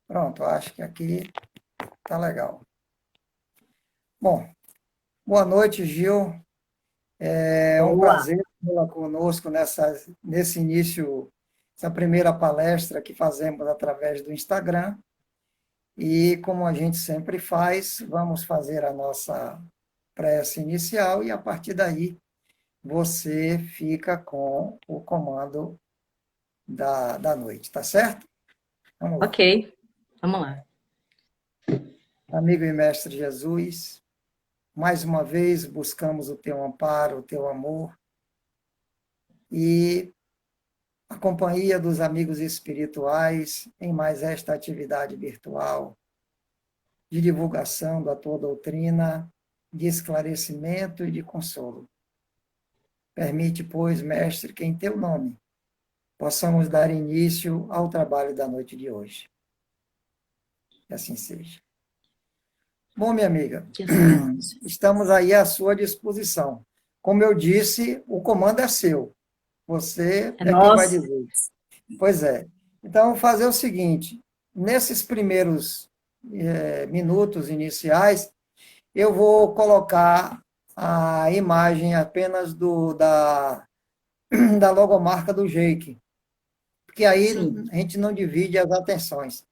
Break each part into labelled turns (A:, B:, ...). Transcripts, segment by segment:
A: Pronto, acho que aqui tá legal. Bom, boa noite, Gil. É um
B: Boa.
A: prazer tê-la conosco nesse início, essa primeira palestra que fazemos através do Instagram. E como a gente sempre faz, vamos fazer a nossa prece inicial e a partir daí você fica com o comando da noite, tá certo? Vamos lá.
B: Ok, vamos lá.
A: Amigo e mestre Jesus, mais uma vez buscamos o teu amparo, o teu amor e a companhia dos amigos espirituais em mais esta atividade virtual de divulgação da tua doutrina, de esclarecimento e de consolo. Permite, pois, mestre, que em teu nome possamos dar início ao trabalho da noite de hoje. Que assim seja. Bom, minha amiga,
B: Que assim seja.
A: estamos aí à sua disposição. Como eu disse, o comando é seu. Você
B: É
A: é quem vai
B: nosso.
A: dizer. Pois é. Então, vou fazer o seguinte: nesses primeiros minutos iniciais, eu vou colocar a imagem apenas da logomarca do Jake, porque aí
B: Sim.
A: a gente não divide as atenções,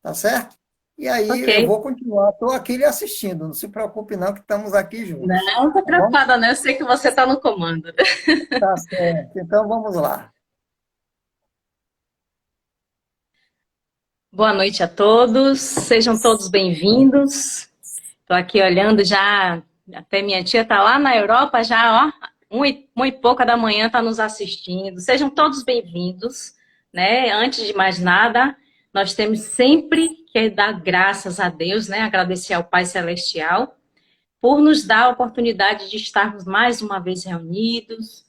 A: tá certo? E aí
B: Ok.
A: eu vou continuar, estou aqui lhe assistindo, não se preocupe não, que estamos aqui juntos,
B: Não estou
A: tá bom?
B: preocupada, né? Eu sei que você está no comando.
A: Tá certo, então vamos lá.
B: Boa noite a todos. Sejam todos bem-vindos. Estou aqui olhando já, até minha tia está lá na Europa já, ó, uma e pouca da manhã está nos assistindo. Sejam todos bem-vindos, né? Antes de mais nada, nós temos sempre que dar graças a Deus, né? Agradecer ao Pai Celestial por nos dar a oportunidade de estarmos mais uma vez reunidos,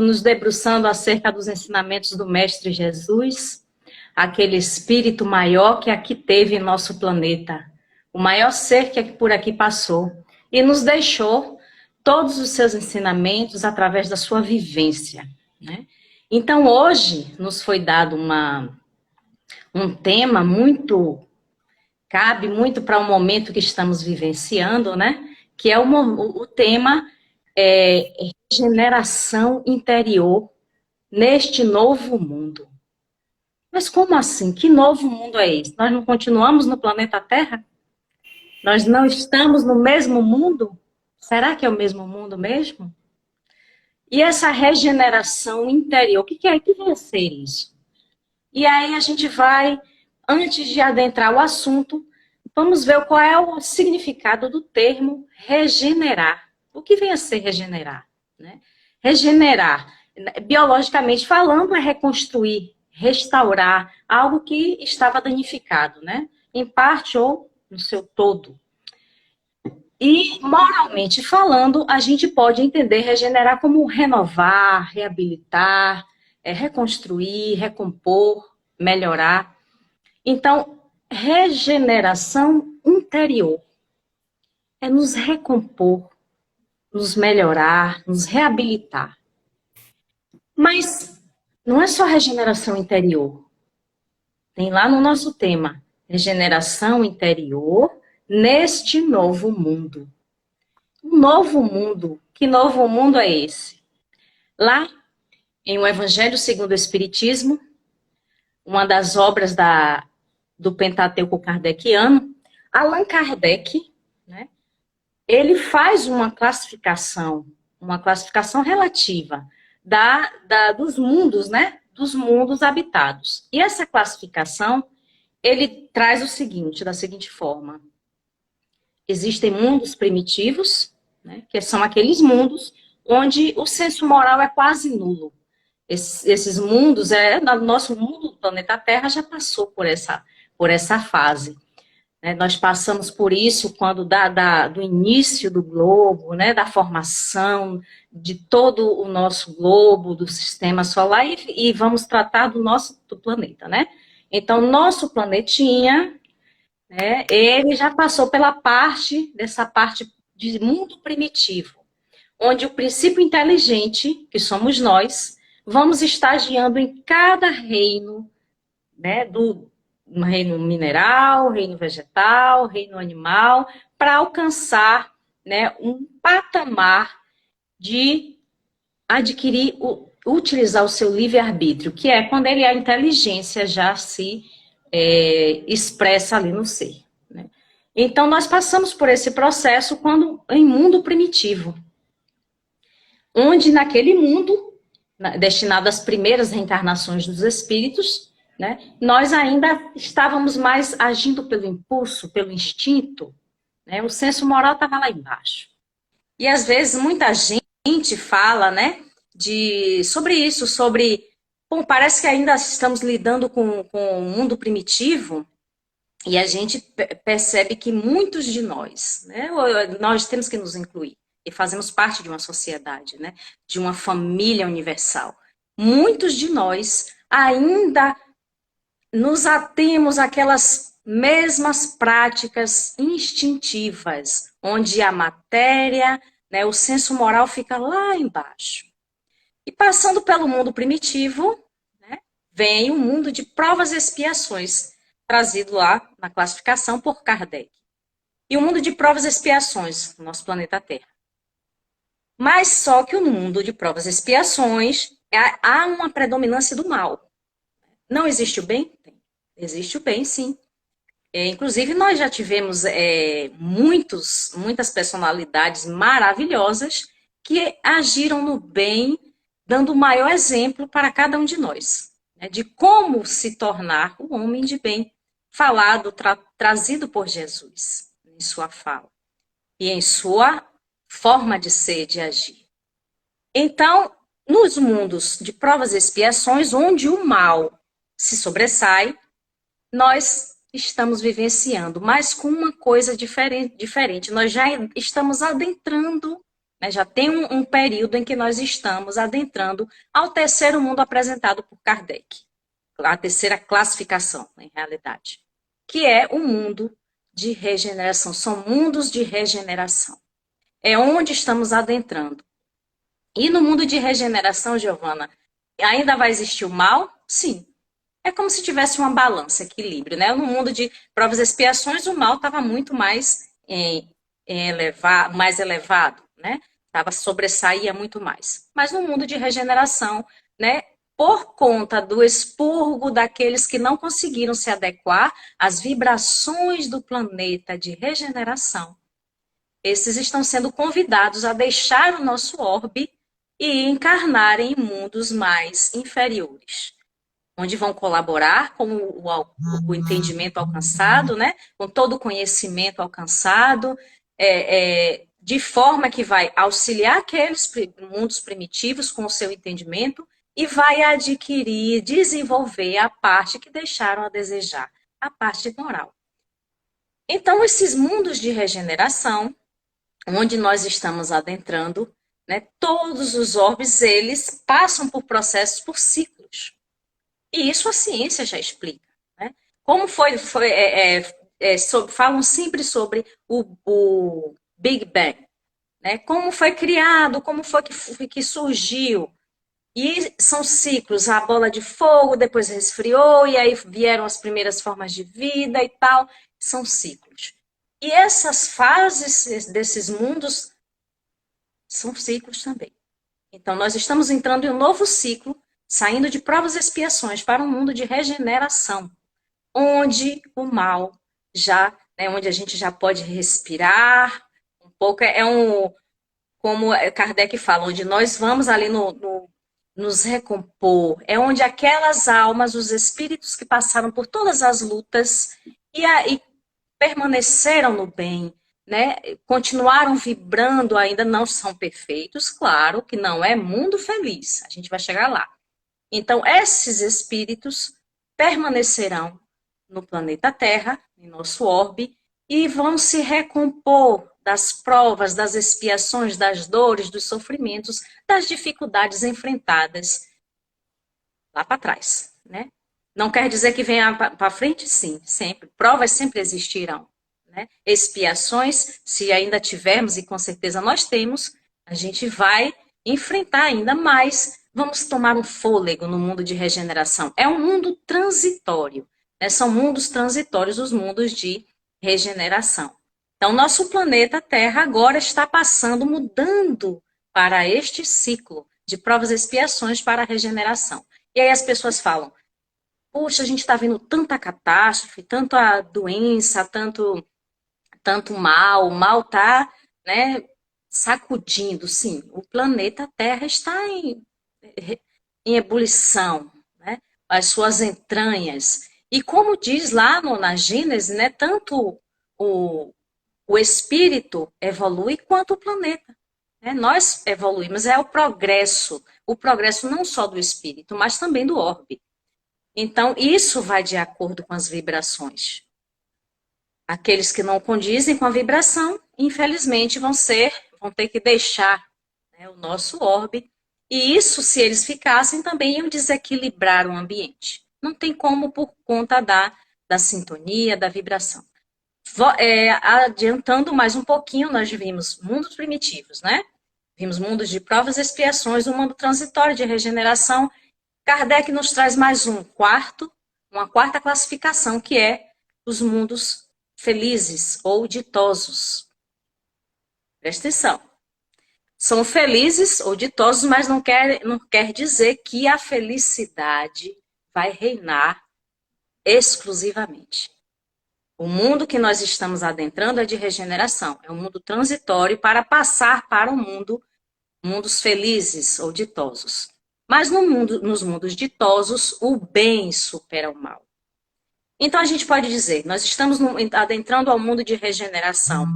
B: nos debruçando acerca dos ensinamentos do Mestre Jesus, aquele espírito maior que aqui teve em nosso planeta, o maior ser que por aqui passou, e nos deixou todos os seus ensinamentos através da sua vivência, né? Então, hoje, nos foi dado um tema cabe muito para o momento que estamos vivenciando, né? Que é o tema regeneração interior neste novo mundo. Mas como assim? Que novo mundo é esse? Nós não continuamos no planeta Terra? Nós não estamos no mesmo mundo? Será que é o mesmo mundo mesmo? E essa regeneração interior, o que é que vai ser isso? E aí a gente vai, antes de adentrar o assunto, vamos ver qual é o significado do termo regenerar. O que vem a ser regenerar? Né? Regenerar, biologicamente falando, é reconstruir, restaurar algo que estava danificado, né? Em parte ou no seu todo. E, moralmente falando, a gente pode entender regenerar como renovar, reabilitar, reconstruir, recompor, melhorar. Então, regeneração interior é nos recompor, nos melhorar, nos reabilitar. Mas não é só regeneração interior. Tem lá no nosso tema, regeneração interior neste novo mundo. Um novo mundo. Que novo mundo é esse? Lá, em O Evangelho segundo o Espiritismo, uma das obras do Pentateuco Kardeciano, Allan Kardec, né, ele faz uma classificação relativa dos mundos, né, dos mundos habitados. E essa classificação, ele traz o seguinte, da seguinte forma: existem mundos primitivos, né, que são aqueles mundos onde o senso moral é quase nulo. Esses mundos, nosso mundo, o planeta Terra, já passou por essa fase. Né? Nós passamos por isso quando do início do globo, né, da formação de todo o nosso globo, do sistema solar, e vamos tratar do planeta. Né? Então, nosso planetinha, né, ele já passou dessa parte de mundo primitivo, onde o princípio inteligente, que somos nós, vamos estagiando em cada reino, né, do reino mineral, reino vegetal, reino animal, para alcançar, né, um patamar de adquirir, utilizar o seu livre-arbítrio, que é quando a inteligência já se expressa ali no ser. Né? Então, nós passamos por esse processo quando em mundo primitivo, onde naquele mundo, destinado às primeiras reencarnações dos espíritos, né, nós ainda estávamos mais agindo pelo impulso, pelo instinto, né, o senso moral estava lá embaixo. E às vezes muita gente fala, né, sobre isso, bom, parece que ainda estamos lidando com o mundo primitivo, e a gente percebe que muitos de nós, né, nós temos que nos incluir, e fazemos parte de uma sociedade, né, de uma família universal. Muitos de nós ainda nos atemos àquelas mesmas práticas instintivas, onde a matéria, né, o senso moral fica lá embaixo. E passando pelo mundo primitivo, né, vem o mundo de provas e expiações, trazido lá na classificação por Kardec. E o mundo de provas e expiações no nosso planeta Terra. Mas só que no mundo de provas e expiações há uma predominância do mal. Não existe o bem? Tem. Existe o bem, sim. Inclusive, nós já tivemos muitas personalidades maravilhosas que agiram no bem, dando o maior exemplo para cada um de nós, né, de como se tornar um homem de bem, falado, trazido por Jesus em sua fala e em sua forma de ser, de agir. Então, nos mundos de provas e expiações, onde o mal se sobressai, nós estamos vivenciando, mas com uma coisa diferente. Nós já estamos adentrando, né, já tem um período em que nós estamos adentrando ao terceiro mundo apresentado por Kardec, a terceira classificação, em realidade, que é o mundo de regeneração. São mundos de regeneração. É onde estamos adentrando. E no mundo de regeneração, Giovana, ainda vai existir o mal? Sim. É como se tivesse uma balança, equilíbrio, né? No mundo de provas e expiações, o mal estava muito mais elevado, né? Sobressaía muito mais. Mas no mundo de regeneração, né? Por conta do expurgo daqueles que não conseguiram se adequar às vibrações do planeta de regeneração, esses estão sendo convidados a deixar o nosso orbe e encarnarem em mundos mais inferiores, onde vão colaborar com o entendimento alcançado, né? Com todo o conhecimento alcançado, de forma que vai auxiliar aqueles mundos primitivos com o seu entendimento e vai adquirir, desenvolver a parte que deixaram a desejar, a parte moral. Então, esses mundos de regeneração, onde nós estamos adentrando, né, todos os orbes, eles passam por processos, por ciclos. E isso a ciência já explica. Né? Como falam sempre sobre o Big Bang. Né? Como foi criado, como foi que surgiu. E são ciclos, a bola de fogo, depois resfriou, e aí vieram as primeiras formas de vida e tal. São ciclos. E essas fases desses mundos são ciclos também. Então, nós estamos entrando em um novo ciclo, saindo de provas e expiações para um mundo de regeneração, onde o mal já, né, onde a gente já pode respirar um pouco, como Kardec fala, onde nós vamos ali nos recompor, é onde aquelas almas, os espíritos que passaram por todas as lutas e permaneceram no bem, né, continuaram vibrando, ainda não são perfeitos, claro que não é mundo feliz, a gente vai chegar lá. Então, esses espíritos permanecerão no planeta Terra, em nosso orbe, e vão se recompor das provas, das expiações, das dores, dos sofrimentos, das dificuldades enfrentadas lá para trás, né? Não quer dizer que venha para frente, sim, sempre. Provas sempre existirão, né? Expiações, se ainda tivermos, e com certeza nós temos, a gente vai enfrentar ainda mais vamos tomar um fôlego no mundo de regeneração. É um mundo transitório, né? São mundos transitórios, os mundos de regeneração. Então, nosso planeta Terra agora está passando, mudando para este ciclo de provas e expiações para a regeneração. E aí as pessoas falam, puxa, a gente está vendo tanta catástrofe, tanta doença, tanto mal, o mal está, né, sacudindo. Sim, o planeta Terra está em ebulição, né, as suas entranhas. E como diz lá na Gênesis, né, tanto o espírito evolui quanto o planeta. Né? Nós evoluímos, é o progresso não só do espírito, mas também do orbe. Então, isso vai de acordo com as vibrações. Aqueles que não condizem com a vibração, infelizmente, vão ter que deixar, né, o nosso orbe. E isso, se eles ficassem, também iam desequilibrar o ambiente. Não tem como por conta da sintonia, da vibração. Adiantando mais um pouquinho, nós vimos mundos primitivos, né? Vimos mundos de provas e expiações, um mundo transitório de regeneração. Kardec nos traz mais uma quarta classificação, que é os mundos felizes ou ditosos. Presta atenção. São felizes ou ditosos, mas não quer dizer que a felicidade vai reinar exclusivamente. O mundo que nós estamos adentrando é de regeneração, é um mundo transitório para passar para o mundos felizes ou ditosos. Mas nos mundos ditosos, o bem supera o mal. Então a gente pode dizer, nós estamos adentrando ao mundo de regeneração.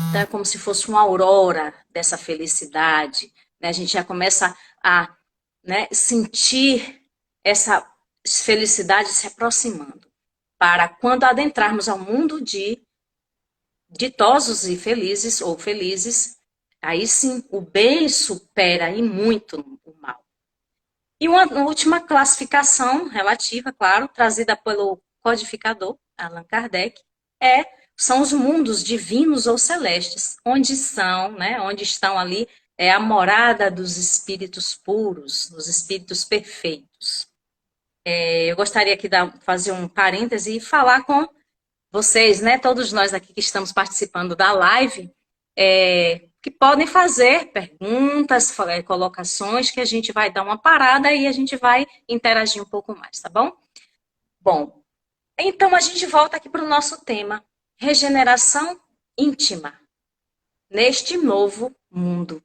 B: Então é como se fosse uma aurora dessa felicidade. Né? A gente já começa a, né, sentir essa felicidade se aproximando. Para quando adentrarmos ao mundo de ditosos e felizes, ou felizes, aí sim o bem supera e muito o mal. E uma última classificação relativa, claro, trazida pelo codificador Allan Kardec, são os mundos divinos ou celestes, onde estão ali a morada dos espíritos puros, dos espíritos perfeitos. Eu gostaria aqui de fazer um parêntese e falar com vocês, né, todos nós aqui que estamos participando da live, que podem fazer perguntas, colocações, que a gente vai dar uma parada e a gente vai interagir um pouco mais, tá bom? Bom, então a gente volta aqui para o nosso tema, regeneração íntima, neste novo mundo.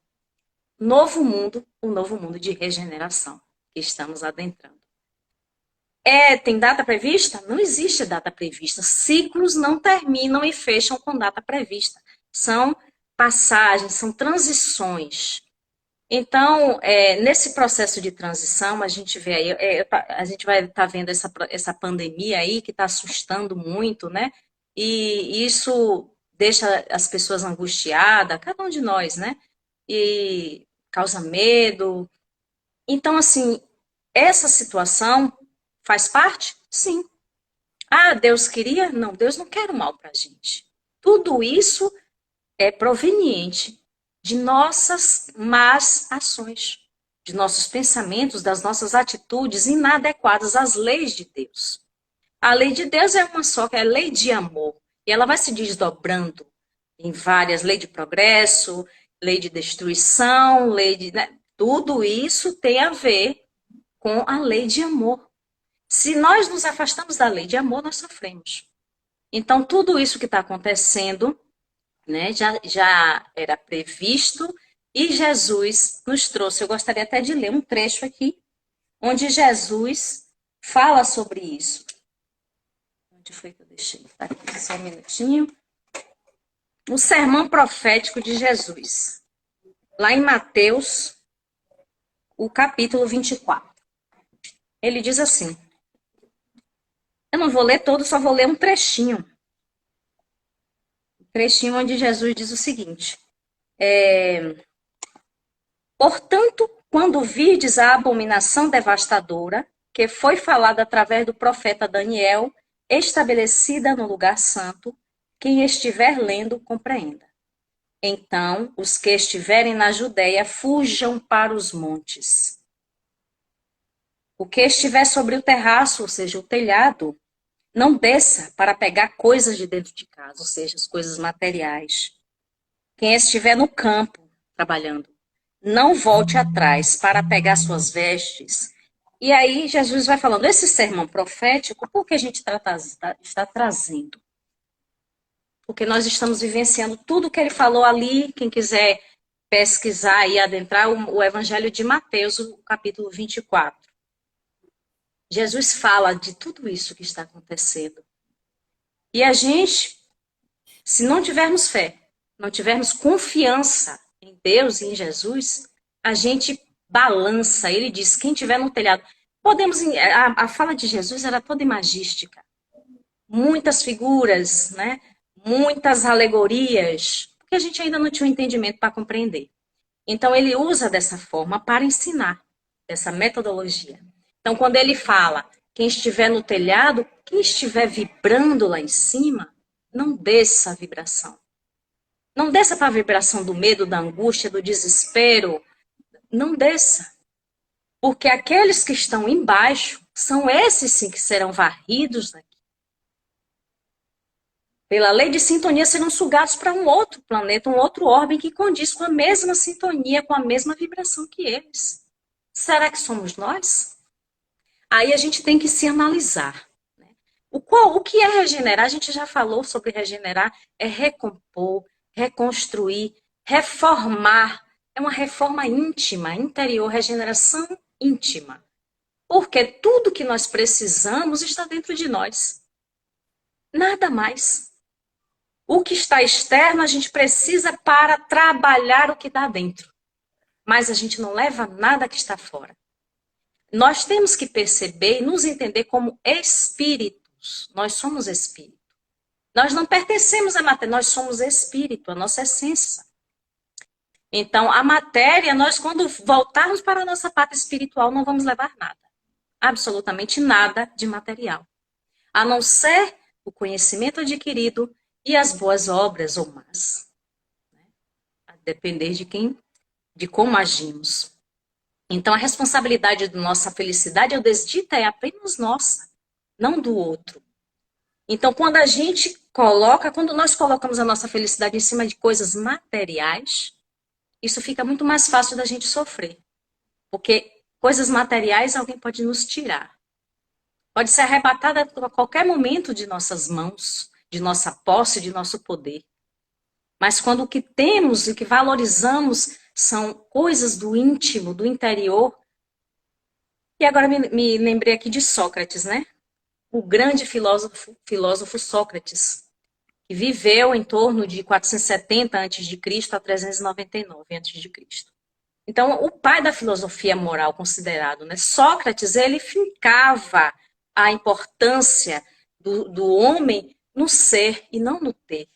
B: Novo mundo, o novo mundo de regeneração que estamos adentrando. Tem data prevista? Não existe data prevista. Ciclos não terminam e fecham com data prevista. São passagens, são transições. Então, nesse processo de transição, a gente vê aí, a gente vai estar vendo essa pandemia aí que está assustando muito, né? E isso deixa as pessoas angustiadas, cada um de nós, né? E causa medo. Então, assim, essa situação faz parte? Sim. Ah, Deus queria? Não, Deus não quer o mal para a gente. Tudo isso é proveniente de nossas más ações, de nossos pensamentos, das nossas atitudes inadequadas às leis de Deus. A lei de Deus é uma só, que é a lei de amor. E ela vai se desdobrando em várias leis de progresso, lei de destruição, né? Tudo isso tem a ver com a lei de amor. Se nós nos afastamos da lei de amor, nós sofremos. Então, tudo isso que está acontecendo, né, já era previsto e Jesus nos trouxe. Eu gostaria até de ler um trecho aqui, onde Jesus fala sobre isso. Onde foi que eu deixei? Tá aqui, só um minutinho. O sermão profético de Jesus. Lá em Mateus, o capítulo 24. Ele diz assim. Eu não vou ler todo, só vou ler um trechinho. Um trechinho onde Jesus diz o seguinte. Portanto, quando virdes a abominação devastadora, que foi falada através do profeta Daniel, estabelecida no lugar santo, quem estiver lendo, compreenda. Então, os que estiverem na Judéia, fujam para os montes. O que estiver sobre o terraço, ou seja, o telhado, não desça para pegar coisas de dentro de casa, ou seja, as coisas materiais. Quem estiver no campo trabalhando, não volte atrás para pegar suas vestes. E aí Jesus vai falando, esse sermão profético, por que a gente está trazendo? Porque nós estamos vivenciando tudo que ele falou ali. Quem quiser pesquisar e adentrar o Evangelho de Mateus, o capítulo 24. Jesus fala de tudo isso que está acontecendo. E a gente, se não tivermos fé, não tivermos confiança em Deus e em Jesus, a gente balança. Ele diz, quem tiver no telhado. A fala de Jesus era toda imagística. Muitas figuras, né? Muitas alegorias, porque a gente ainda não tinha um entendimento para compreender. Então, ele usa dessa forma para ensinar, dessa metodologia. Então, quando ele fala, quem estiver no telhado, quem estiver vibrando lá em cima, não desça a vibração. Não desça para a vibração do medo, da angústia, do desespero. Não desça. Porque aqueles que estão embaixo, são esses sim que serão varridos daqui. Pela lei de sintonia, serão sugados para um outro planeta, um outro orbe que condiz com a mesma sintonia, com a mesma vibração que eles. Será que somos nós? Aí a gente tem que se analisar. Né? O que é regenerar? A gente já falou sobre regenerar, é recompor, reconstruir, reformar. É uma reforma íntima, interior, regeneração íntima. Porque tudo que nós precisamos está dentro de nós. Nada mais. O que está externo a gente precisa para trabalhar o que está dentro. Mas a gente não leva nada que está fora. Nós temos que perceber e nos entender como espíritos. Nós somos espírito. Nós não pertencemos à matéria, nós somos espírito, a nossa essência. Então, a matéria, nós quando voltarmos para a nossa parte espiritual, não vamos levar nada. Absolutamente nada de material. A não ser o conhecimento adquirido e as boas obras ou más. A depender de como agimos. Então, a responsabilidade da nossa felicidade, eu desdita, é apenas nossa, não do outro. Então, quando nós colocamos a nossa felicidade em cima de coisas materiais, isso fica muito mais fácil da gente sofrer. Porque coisas materiais alguém pode nos tirar. Pode ser arrebatada a qualquer momento de nossas mãos, de nossa posse, de nosso poder. Mas quando o que temos e o que valorizamos são coisas do íntimo, do interior. E agora me lembrei aqui de Sócrates, né? O grande filósofo Sócrates, que viveu em torno de 470 a.C. a 399 a.C. Então, o pai da filosofia moral considerado, né? Sócrates, ele fincava a importância do homem no ser e não no ter.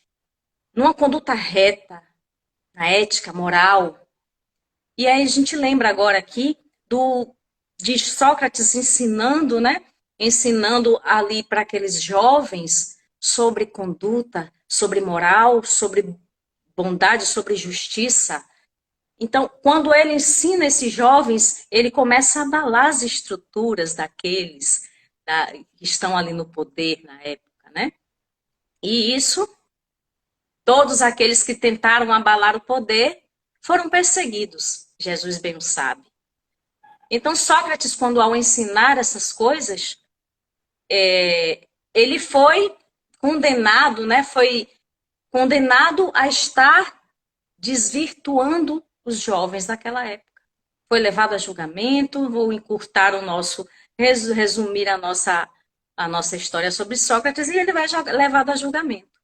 B: Numa conduta reta, na ética, moral. E aí a gente lembra agora aqui de Sócrates ensinando, né? Ensinando ali para aqueles jovens sobre conduta, sobre moral, sobre bondade, sobre justiça. Então, quando ele ensina esses jovens, ele começa a abalar as estruturas daqueles que estão ali no poder na época, né? E isso, todos aqueles que tentaram abalar o poder foram perseguidos, Jesus bem o sabe. Então, Sócrates, quando ao ensinar essas coisas, ele foi condenado, né? Foi condenado a estar desvirtuando os jovens daquela época. Foi levado a julgamento, vou encurtar resumir a nossa história sobre Sócrates, e ele vai levado a julgamento.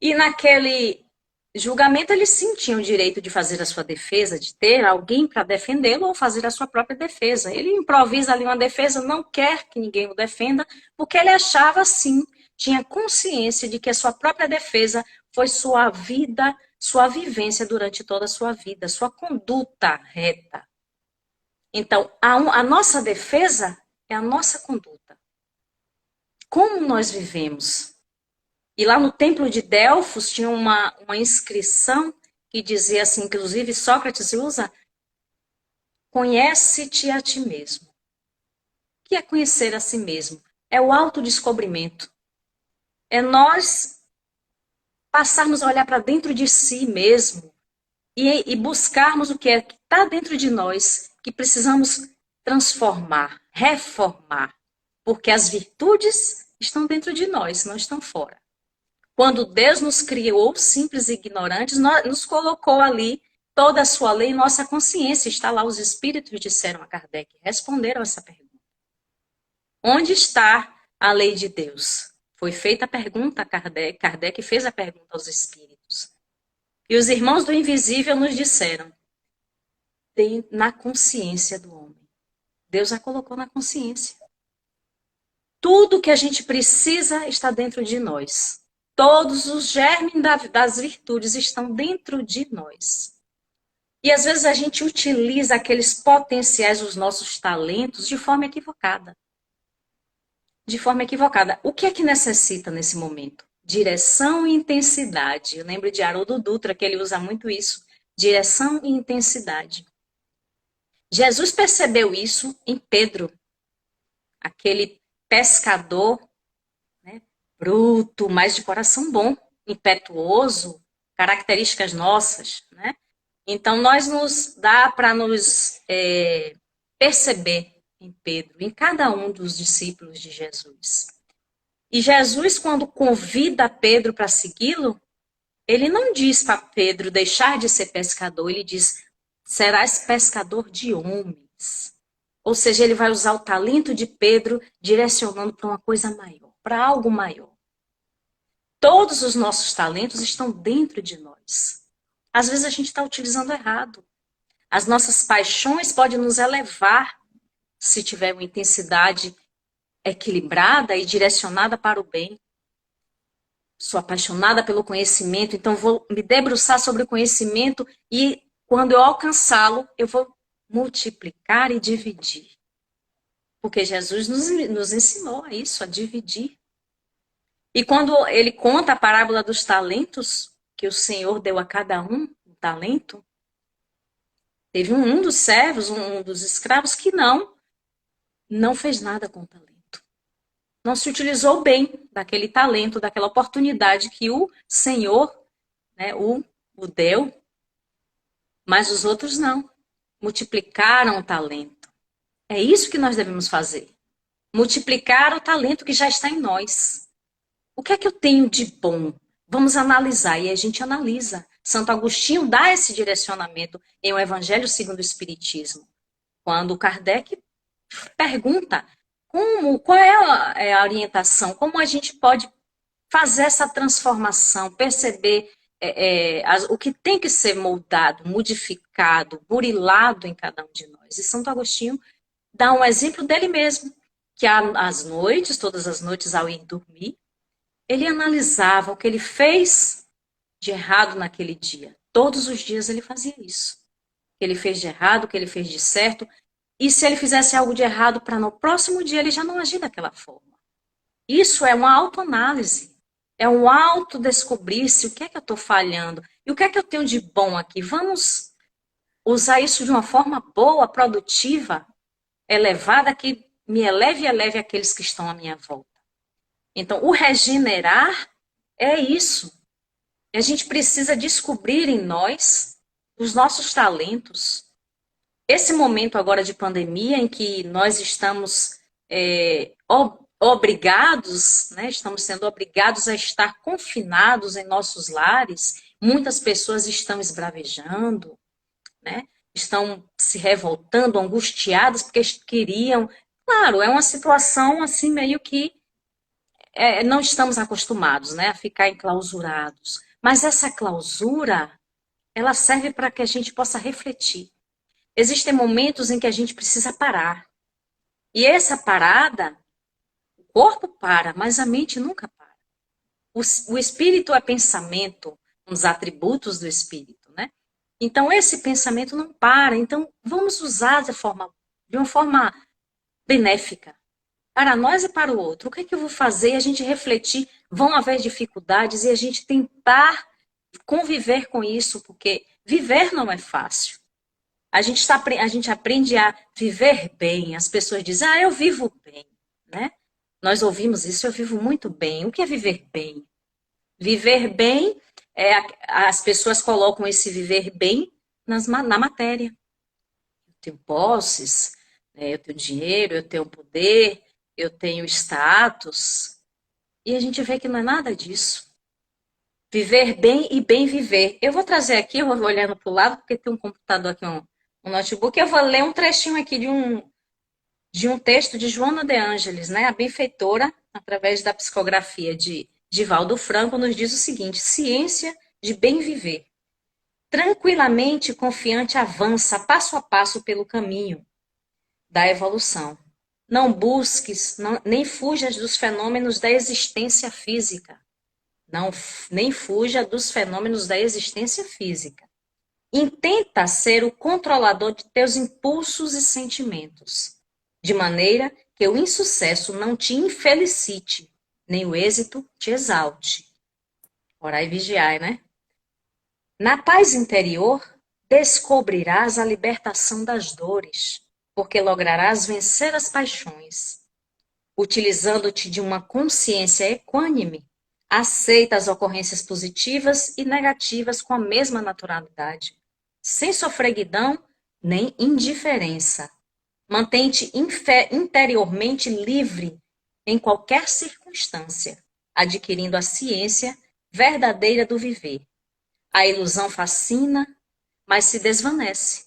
B: E naquele julgamento ele sim tinha o direito de fazer a sua defesa, de ter alguém para defendê-lo ou fazer a sua própria defesa. Ele improvisa ali uma defesa, não quer que ninguém o defenda, porque ele achava sim, tinha consciência de que a sua própria defesa foi sua vida, sua vivência durante toda a sua vida, sua conduta reta. Então, a nossa defesa é a nossa conduta. Como nós vivemos? E lá no templo de Delfos tinha uma inscrição que dizia assim, inclusive Sócrates usa, conhece-te a ti mesmo. O que é conhecer a si mesmo? É o autodescobrimento. É nós passarmos a olhar para dentro de si mesmo e buscarmos o que é que está dentro de nós, que precisamos transformar, reformar. Porque as virtudes estão dentro de nós, não estão fora. Quando Deus nos criou simples e ignorantes, nos colocou ali toda a sua lei, nossa consciência está lá. Os espíritos disseram a Kardec, responderam essa pergunta. Onde está a lei de Deus? Foi feita a pergunta a Kardec, Kardec fez a pergunta aos espíritos. E os irmãos do invisível nos disseram, na consciência do homem. Deus a colocou na consciência. Tudo que a gente precisa está dentro de nós. Todos os germes das virtudes estão dentro de nós. E às vezes a gente utiliza aqueles potenciais dos nossos talentos de forma equivocada. De forma equivocada. O que é que necessita nesse momento? Direção e intensidade. Eu lembro de Haroldo Dutra, que ele usa muito isso. Direção e intensidade. Jesus percebeu isso em Pedro, aquele pescador, né, bruto, mas de coração bom, impetuoso, características nossas, né? Então, nos dá para nos perceber em Pedro, em cada um dos discípulos de Jesus. E Jesus, quando convida Pedro para segui-lo, ele não diz para Pedro deixar de ser pescador, ele diz, serás pescador de homens. Ou seja, ele vai usar o talento de Pedro direcionando para uma coisa maior, para algo maior. Todos os nossos talentos estão dentro de nós. Às vezes a gente está utilizando errado. As nossas paixões podem nos elevar se tiver uma intensidade equilibrada e direcionada para o bem. Sou apaixonada pelo conhecimento, então vou me debruçar sobre o conhecimento e quando eu alcançá-lo, eu vou multiplicar e dividir. Porque Jesus nos ensinou a isso, a dividir. E quando ele conta a parábola dos talentos, que o Senhor deu a cada um talento, teve um dos servos, um dos escravos, que não fez nada com o talento. Não se utilizou bem daquele talento, daquela oportunidade que o Senhor, né, o deu, mas os outros não. Multiplicaram o talento. É isso que nós devemos fazer. Multiplicar o talento que já está em nós. O que é que eu tenho de bom? Vamos analisar. E a gente analisa. Santo Agostinho dá esse direcionamento em O Evangelho segundo o Espiritismo. Quando Kardec pergunta qual é a orientação, como a gente pode fazer essa transformação, perceber o que tem que ser moldado, modificado, burilado em cada um de nós. E Santo Agostinho dá um exemplo dele mesmo, que às noites, todas as noites ao ir dormir, ele analisava o que ele fez de errado naquele dia. Todos os dias ele fazia isso. O que ele fez de errado, o que ele fez de certo. E se ele fizesse algo de errado para no próximo dia ele já não agir daquela forma. Isso é uma autoanálise. É um autodescobrir-se o que é que eu estou falhando e o que é que eu tenho de bom aqui. Vamos usar isso de uma forma boa, produtiva, elevada, que me eleve e eleve aqueles que estão à minha volta. Então, o regenerar é isso. A gente precisa descobrir em nós os nossos talentos. Esse momento agora de pandemia em que nós estamos obrigados, né, estamos sendo obrigados a estar confinados em nossos lares, muitas pessoas estão esbravejando, né, estão se revoltando, angustiadas, porque queriam. Claro, é uma situação assim meio que não estamos acostumados, né, a ficar enclausurados. Mas essa clausura, ela serve para que a gente possa refletir. Existem momentos em que a gente precisa parar. E essa parada, o corpo para, mas a mente nunca para. O espírito é pensamento, um dos atributos do espírito, né? Então, esse pensamento não para. Então, vamos usar de uma forma benéfica. para nós e para o outro. O que é que eu vou fazer? E a gente refletir, vão haver dificuldades e a gente tentar conviver com isso, porque viver não é fácil. A gente aprende a viver bem. As pessoas dizem, eu vivo bem, né? Nós ouvimos isso, eu vivo muito bem. O que é viver bem? Viver bem, as pessoas colocam esse viver bem na matéria. Eu tenho posses, né? Eu tenho dinheiro, eu tenho poder, eu tenho status. E a gente vê que não é nada disso. Viver bem e bem viver. Eu vou trazer aqui, eu vou olhando para o lado, porque tem um computador aqui, um notebook, eu vou ler um trechinho aqui de um texto de Joana de Ângeles, né? A benfeitora, através da psicografia de Divaldo Franco, nos diz o seguinte: ciência de bem viver. Tranquilamente confiante avança passo a passo pelo caminho da evolução. Não busques, nem fujas dos fenômenos da existência física. Nem fuja dos fenômenos da existência física. Intenta ser o controlador de teus impulsos e sentimentos, de maneira que o insucesso não te infelicite, nem o êxito te exalte. Orai e vigiai, né? Na paz interior, descobrirás a libertação das dores, porque lograrás vencer as paixões. Utilizando-te de uma consciência equânime, aceita as ocorrências positivas e negativas com a mesma naturalidade, sem sofreguidão nem indiferença. Mantém-te interiormente livre em qualquer circunstância, adquirindo a ciência verdadeira do viver. A ilusão fascina, mas se desvanece.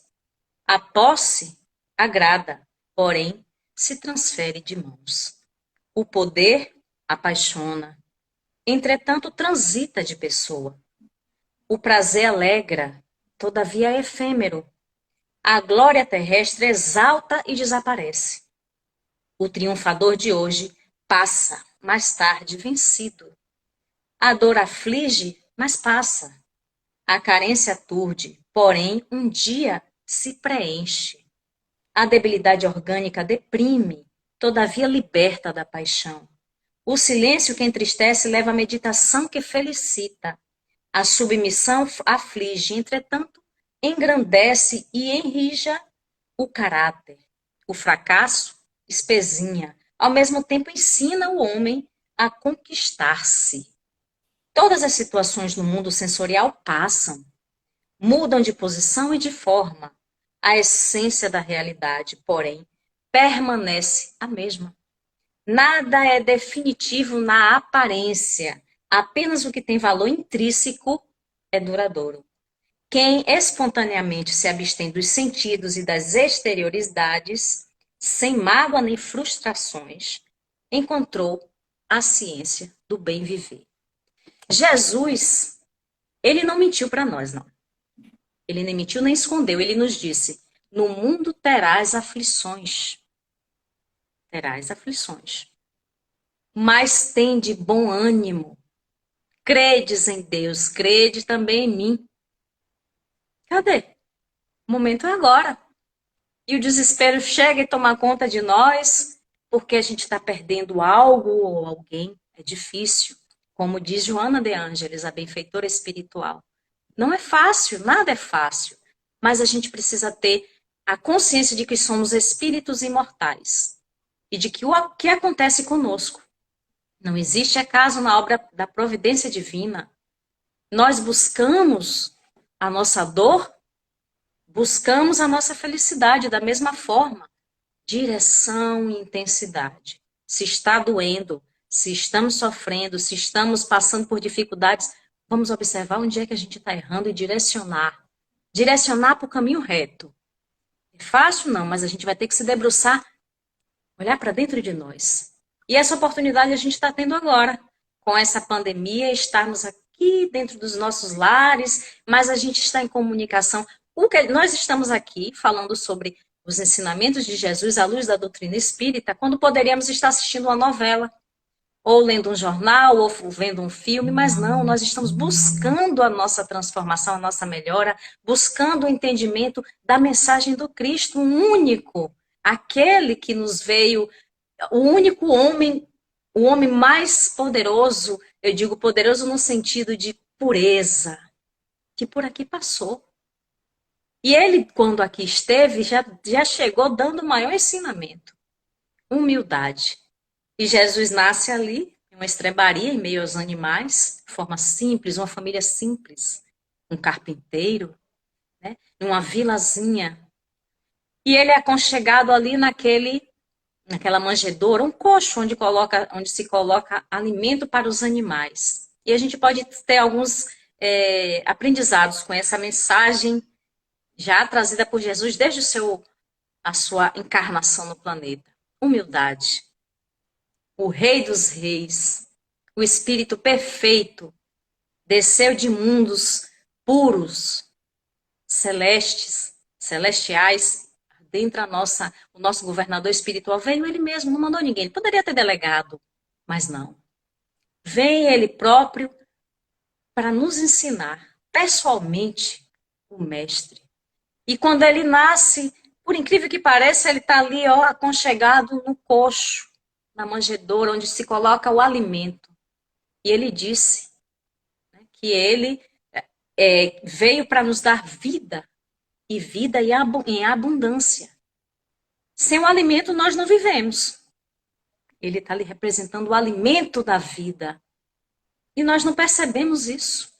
B: A posse agrada, porém se transfere de mãos. O poder apaixona, entretanto transita de pessoa. O prazer alegra, todavia é efêmero. A glória terrestre exalta e desaparece. O triunfador de hoje passa, mais tarde vencido. A dor aflige, mas passa. A carência aturde, porém um dia se preenche. A debilidade orgânica deprime, todavia liberta da paixão. O silêncio que entristece leva à meditação que felicita. A submissão aflige, entretanto, engrandece e enrija o caráter. O fracasso espezinha, ao mesmo tempo ensina o homem a conquistar-se. Todas as situações no mundo sensorial passam, mudam de posição e de forma. A essência da realidade, porém, permanece a mesma. Nada é definitivo na aparência, apenas o que tem valor intrínseco é duradouro. Quem espontaneamente se abstém dos sentidos e das exterioridades, sem mágoa nem frustrações, encontrou a ciência do bem viver. Jesus, ele não mentiu para nós, não. Ele nem mentiu nem escondeu, ele nos disse: no mundo terás aflições. Terás aflições. Mas tende bom ânimo. Credes em Deus, crede também em mim. Cadê? O momento é agora. E o desespero chega e toma conta de nós, porque a gente está perdendo algo ou alguém. É difícil. Como diz Joana de Ângeles, a benfeitora espiritual. Não é fácil, nada é fácil. Mas a gente precisa ter a consciência de que somos espíritos imortais. E de que o que acontece conosco não existe acaso na obra da providência divina. Nós buscamos a nossa dor, buscamos a nossa felicidade da mesma forma. Direção e intensidade. Se está doendo, se estamos sofrendo, se estamos passando por dificuldades, vamos observar onde é que a gente está errando e direcionar. Direcionar para o caminho reto. É fácil? Não, mas a gente vai ter que se debruçar, olhar para dentro de nós. E essa oportunidade a gente está tendo agora, com essa pandemia, estarmos aqui dentro dos nossos lares, mas a gente está em comunicação. Nós estamos aqui falando sobre os ensinamentos de Jesus à luz da doutrina espírita, quando poderíamos estar assistindo uma novela, ou lendo um jornal, ou vendo um filme, mas não, nós estamos buscando a nossa transformação, a nossa melhora, buscando o entendimento da mensagem do Cristo, um único, aquele que nos veio o único homem, o homem mais poderoso, eu digo poderoso no sentido de pureza, que por aqui passou. E ele, quando aqui esteve, já chegou dando o maior ensinamento, humildade. E Jesus nasce ali, em uma estrebaria, em meio aos animais, de forma simples, uma família simples, um carpinteiro, né, numa vilazinha. E ele é aconchegado ali naquela manjedoura, um coxo onde se coloca alimento para os animais. E a gente pode ter alguns aprendizados com essa mensagem já trazida por Jesus desde a sua encarnação no planeta. Humildade. O Rei dos Reis, o Espírito perfeito, desceu de mundos puros, celestiais, dentro o nosso governador espiritual veio ele mesmo, não mandou ninguém. Ele poderia ter delegado, mas não. Vem ele próprio para nos ensinar pessoalmente o mestre. E quando ele nasce, por incrível que pareça, ele está ali, ó, aconchegado no coxo, na manjedoura, onde se coloca o alimento. E ele disse, né, que ele veio para nos dar vida, e vida em abundância. Sem o alimento, nós não vivemos. Ele está ali representando o alimento da vida. E nós não percebemos isso.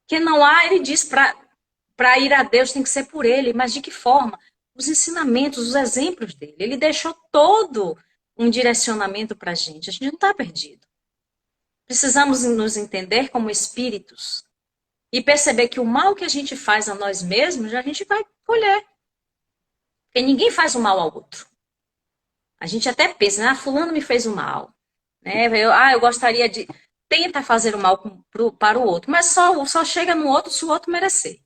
B: Que não há, ele diz, para ir a Deus tem que ser por ele, mas de que forma? Os ensinamentos, os exemplos dele. Ele deixou todo um direcionamento para a gente. A gente não está perdido. Precisamos nos entender como espíritos e perceber que o mal que a gente faz a nós mesmos, a gente vai colher. Porque ninguém faz o mal ao outro. A gente até pensa, fulano me fez o mal. Né? Eu gostaria de... Tenta fazer o mal para o outro, mas só chega no outro se o outro merecer.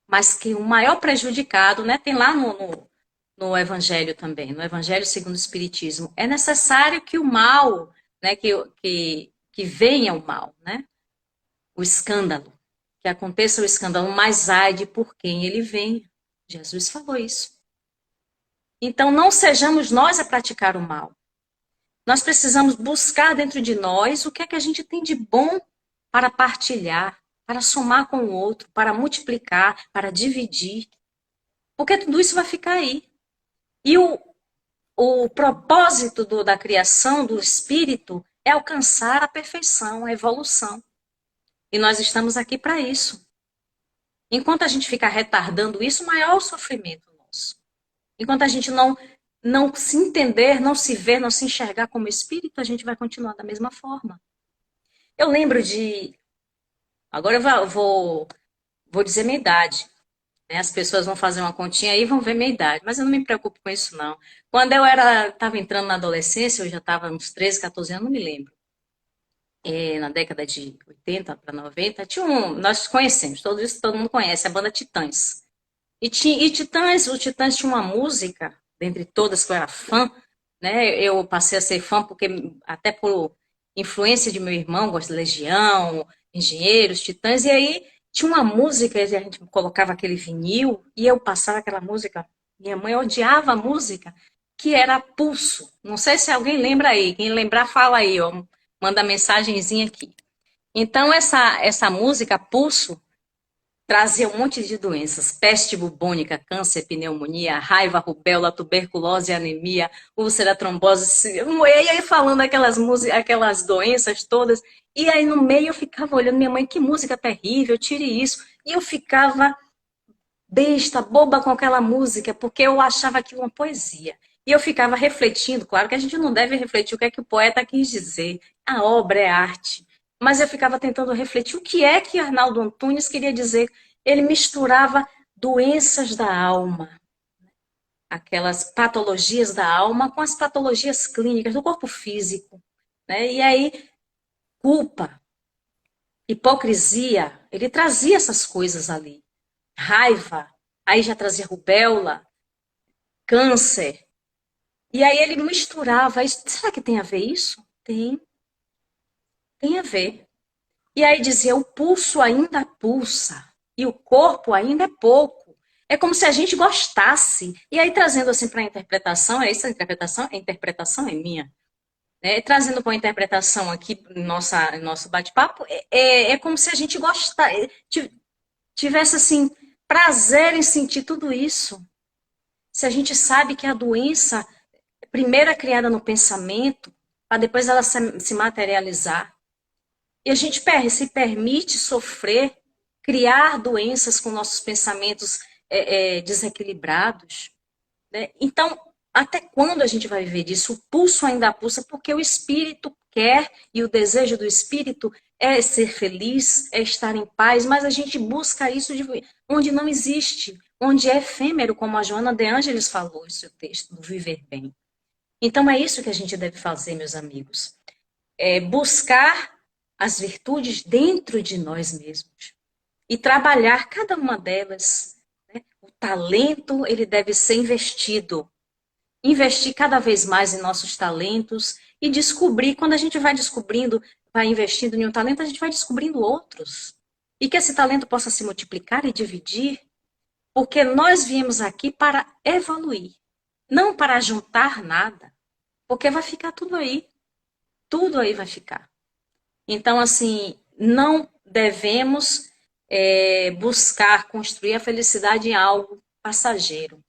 B: Mas que o maior prejudicado, né, tem lá no Evangelho também, no Evangelho segundo o Espiritismo, é necessário que o mal, né, que venha o mal, né, o escândalo, que aconteça o escândalo, mas ai de por quem ele vem. Jesus falou isso. Então não sejamos nós a praticar o mal. Nós precisamos buscar dentro de nós o que é que a gente tem de bom para partilhar, para somar com o outro, para multiplicar, para dividir. Porque tudo isso vai ficar aí. E o propósito da criação, do espírito, é alcançar a perfeição, a evolução. E nós estamos aqui para isso. Enquanto a gente ficar retardando isso, maior é o sofrimento nosso. Enquanto a gente não se entender, não se ver, não se enxergar como espírito, a gente vai continuar da mesma forma. Eu lembro de... Agora eu vou dizer minha idade. Né? As pessoas vão fazer uma continha aí e vão ver minha idade. Mas eu não me preocupo com isso, não. Quando eu estava entrando na adolescência, eu já estava uns 13, 14 anos, não me lembro. Na década de 80 para 90, nós conhecemos, todo mundo conhece, a banda Titãs. E o Titãs tinha uma música, dentre todas que eu era fã, né? Eu passei a ser fã porque, até por influência de meu irmão, gosto de Legião, Engenheiros, Titãs, e aí tinha uma música, a gente colocava aquele vinil, e eu passava aquela música, minha mãe odiava a música, que era Pulso. Não sei se alguém lembra aí, quem lembrar fala aí, ó, manda mensagenzinha aqui. Então essa música, Pulso, trazia um monte de doenças, peste bubônica, câncer, pneumonia, raiva, rubéola, tuberculose, anemia, úlcera, trombose, e aí falando aquelas doenças todas, e aí no meio eu ficava olhando, minha mãe, que música terrível, tire isso, e eu ficava besta, boba com aquela música, porque eu achava aquilo uma poesia, e eu ficava refletindo, claro que a gente não deve refletir o que é que o poeta quis dizer, a obra é arte, mas eu ficava tentando refletir o que é que Arnaldo Antunes queria dizer. Ele misturava doenças da alma, aquelas patologias da alma, com as patologias clínicas do corpo físico. Né? E aí, culpa, hipocrisia, ele trazia essas coisas ali. Raiva, aí já trazia rubéola, câncer. E aí ele misturava. Será que tem a ver isso? Tem a ver. E aí dizia, o pulso ainda pulsa, e o corpo ainda é pouco. É como se a gente gostasse. E aí, trazendo assim para a interpretação, essa interpretação, a interpretação é minha. Né? Trazendo para a interpretação aqui, nosso bate-papo, é como se a gente gostasse, tivesse assim, prazer em sentir tudo isso. Se a gente sabe que a doença, primeiro é criada no pensamento, para depois ela se materializar. E a gente se permite sofrer, criar doenças com nossos pensamentos desequilibrados. Né? Então, até quando a gente vai viver disso? O pulso ainda pulsa, porque o espírito quer, e o desejo do espírito é ser feliz, é estar em paz, mas a gente busca isso onde não existe, onde é efêmero, como a Joana de Ângeles falou em seu texto, do viver bem. Então, é isso que a gente deve fazer, meus amigos. É buscar as virtudes dentro de nós mesmos e trabalhar cada uma delas. Né? O talento, ele deve ser investido. Investir cada vez mais em nossos talentos e descobrir, quando a gente vai descobrindo, vai investindo em um talento, a gente vai descobrindo outros. E que esse talento possa se multiplicar e dividir, porque nós viemos aqui para evoluir, não para juntar nada, porque vai ficar tudo aí vai ficar. Então, assim, não devemos buscar construir a felicidade em algo passageiro.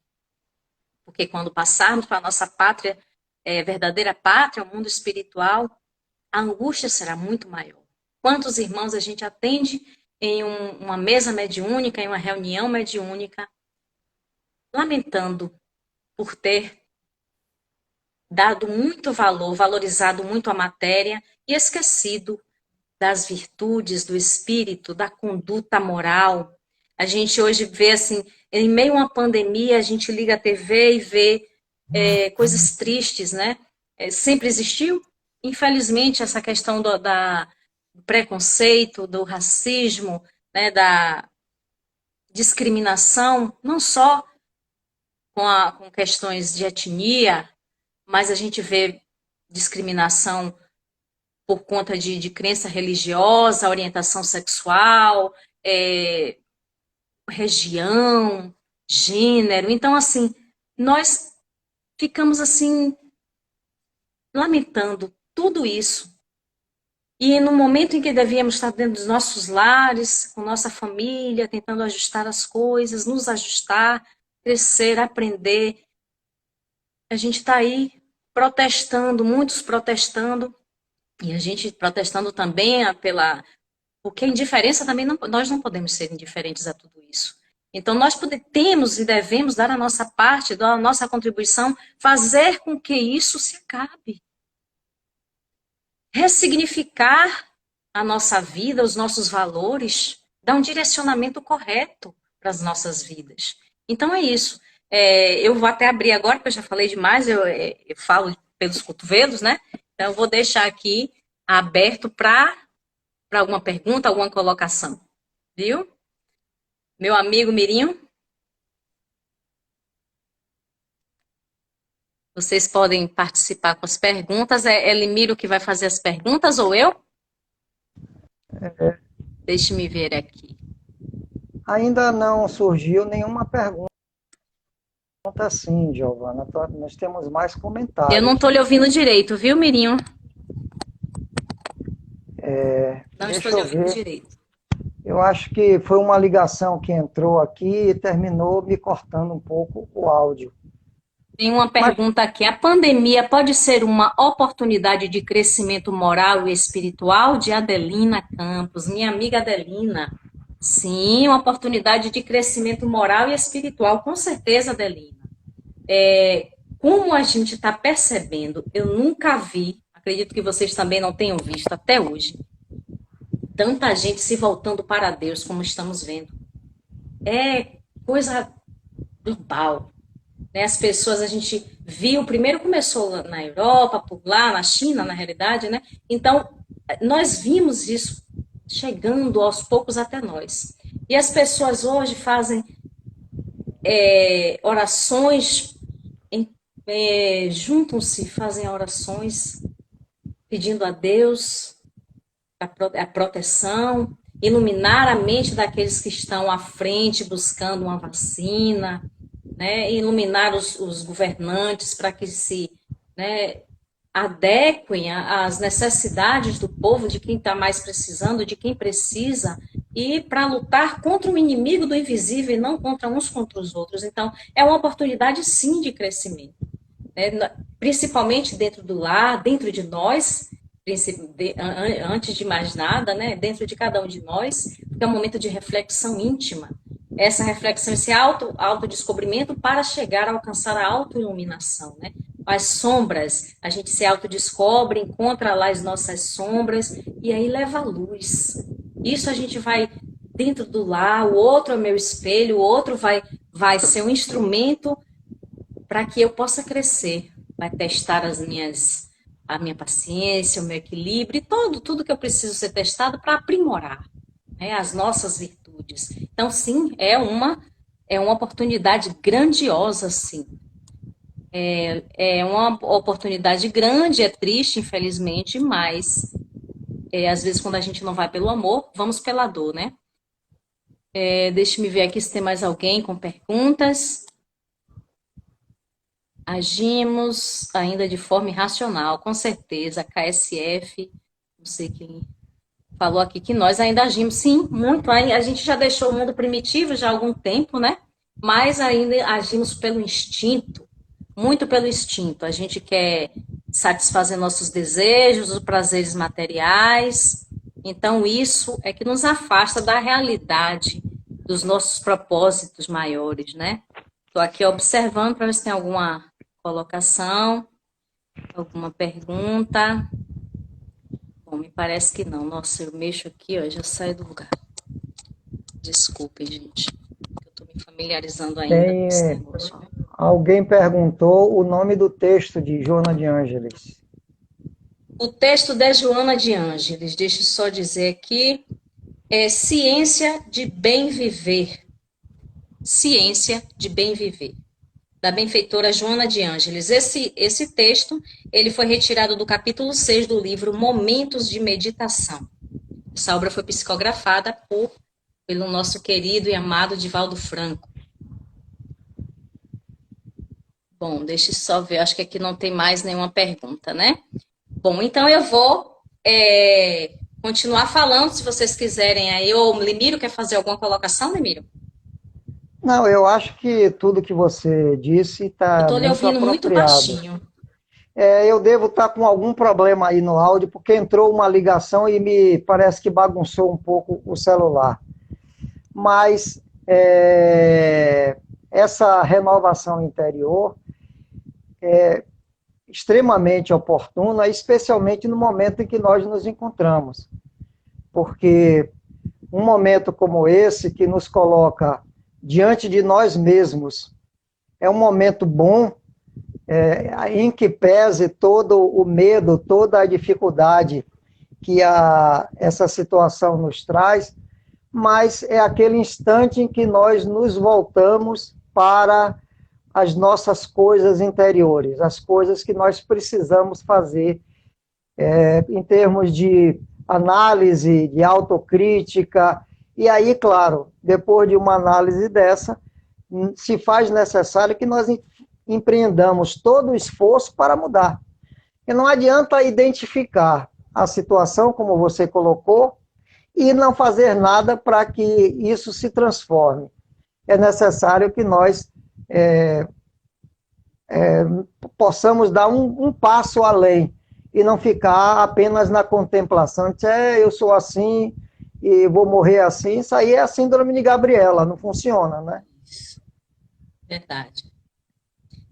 B: Porque quando passarmos para a nossa pátria, verdadeira pátria, o mundo espiritual, a angústia será muito maior. Quantos irmãos a gente atende em uma mesa mediúnica, em uma reunião mediúnica, lamentando por ter dado muito valor, valorizado muito a matéria e esquecido das virtudes, do espírito, da conduta moral. A gente hoje vê assim, em meio a uma pandemia, a gente liga a TV e vê coisas tristes, né? Sempre existiu? Infelizmente, essa questão do preconceito, do racismo, né, da discriminação, não só com questões de etnia, mas a gente vê discriminação por conta de crença religiosa, orientação sexual, região, gênero. Então, assim, nós ficamos assim lamentando tudo isso. E no momento em que devíamos estar dentro dos nossos lares, com nossa família, tentando ajustar as coisas, nos ajustar, crescer, aprender, a gente está aí protestando, muitos protestando, e a gente protestando também porque a indiferença também nós não podemos ser indiferentes a tudo isso. Então, nós temos e devemos dar a nossa parte, dar a nossa contribuição, fazer com que isso se acabe. Ressignificar a nossa vida, os nossos valores, dar um direcionamento correto para as nossas vidas. Então, é isso. Eu vou até abrir agora, porque eu já falei demais, eu falo pelos cotovelos, né? Então, eu vou deixar aqui aberto para alguma pergunta, alguma colocação. Viu? Meu amigo Mirinho, vocês podem participar com as perguntas. É Limiro que vai fazer as perguntas ou eu? Deixe-me ver aqui.
A: Ainda não surgiu nenhuma pergunta assim, Giovana. Nós temos mais comentários.
B: Eu não estou lhe ouvindo direito, viu, Mirinho? Não estou lhe ouvindo direito.
A: Eu acho que foi uma ligação que entrou aqui e terminou me cortando um pouco o áudio.
B: Tem uma pergunta aqui. A pandemia pode ser uma oportunidade de crescimento moral e espiritual? De Adelina Campos, minha amiga Adelina. Sim, uma oportunidade de crescimento moral e espiritual, com certeza, Adelina. Como a gente está percebendo, eu nunca vi, acredito que vocês também não tenham visto até hoje, tanta gente se voltando para Deus como estamos vendo. É coisa global. Né? As pessoas, a gente viu, primeiro começou na Europa, por lá, na China, na realidade, né? Então, nós vimos isso chegando aos poucos até nós. E as pessoas hoje fazem orações, juntam-se, fazem orações pedindo a Deus a proteção. iluminar a mente daqueles que estão à frente buscando uma vacina, né? Iluminar os governantes para que se, né, adequem às necessidades do povo, de quem está mais precisando, de quem precisa, e para lutar contra o inimigo do invisível e não contra os outros. Então, é uma oportunidade, sim, de crescimento, né? Principalmente dentro do lar, dentro de nós, antes de mais nada, né? Dentro de cada um de nós, porque é um momento de reflexão íntima. Essa reflexão, esse autodescobrimento para chegar a alcançar a autoiluminação, né? As sombras, a gente se autodescobre, encontra lá as nossas sombras e aí leva a luz. Isso a gente vai dentro do lar, o outro é meu espelho, o outro vai ser um instrumento para que eu possa crescer, vai testar a minha paciência, o meu equilíbrio, e tudo que eu preciso ser testado para aprimorar, né, as nossas virtudes. Então, sim, é uma oportunidade grandiosa, sim. É uma oportunidade grande, é triste, infelizmente, mas às vezes quando a gente não vai pelo amor, vamos pela dor, né? Deixa-me ver aqui se tem mais alguém com perguntas. Agimos ainda de forma irracional, com certeza. A KSF, não sei quem falou aqui que nós ainda agimos, sim, muito. A gente já deixou o mundo primitivo já há algum tempo, né? Mas ainda agimos pelo instinto, muito pelo instinto. A gente quer satisfazer nossos desejos, os prazeres materiais. Então, isso é que nos afasta da realidade dos nossos propósitos maiores, né? Estou aqui observando para ver se tem alguma colocação, alguma pergunta. Bom, me parece que não. Nossa, eu mexo aqui, ó, já saio do lugar. Desculpem, gente. Eu estou me familiarizando ainda com esse negócio.
A: Alguém perguntou o nome do texto de Joana de Ângeles.
B: O texto de Joana de Ângeles, deixa eu só dizer aqui, é Ciência de Bem Viver. Ciência de Bem Viver, da benfeitora Joana de Ângeles. Esse texto, ele foi retirado do capítulo 6 do livro Momentos de Meditação. Essa obra foi psicografada pelo nosso querido e amado Divaldo Franco. Bom, deixa eu só ver, acho que aqui não tem mais nenhuma pergunta, né? Bom, então eu vou continuar falando, se vocês quiserem aí. Ô, Lemiro, quer fazer alguma colocação, Lemiro?
A: Não, eu acho que tudo que você disse
B: Eu
A: está
B: estou lhe
A: muito
B: ouvindo muito
A: apropriado.
B: baixinho.
A: Eu devo estar com algum problema aí no áudio, porque entrou uma ligação e me parece que bagunçou um pouco o celular. Mas essa renovação interior é extremamente oportuna, especialmente no momento em que nós nos encontramos. Porque um momento como esse, que nos coloca diante de nós mesmos, é um momento bom, em que pese todo o medo, toda a dificuldade que essa situação nos traz, mas é aquele instante em que nós nos voltamos para as nossas coisas interiores, as coisas que nós precisamos fazer em termos de análise, de autocrítica, e aí, claro, depois de uma análise dessa, se faz necessário que nós empreendamos todo o esforço para mudar. E não adianta identificar a situação, como você colocou, e não fazer nada para que isso se transforme. É necessário que nós possamos dar um passo além e não ficar apenas na contemplação de eu sou assim e vou morrer assim. Isso aí é a síndrome de Gabriela, não funciona, né?
B: Verdade.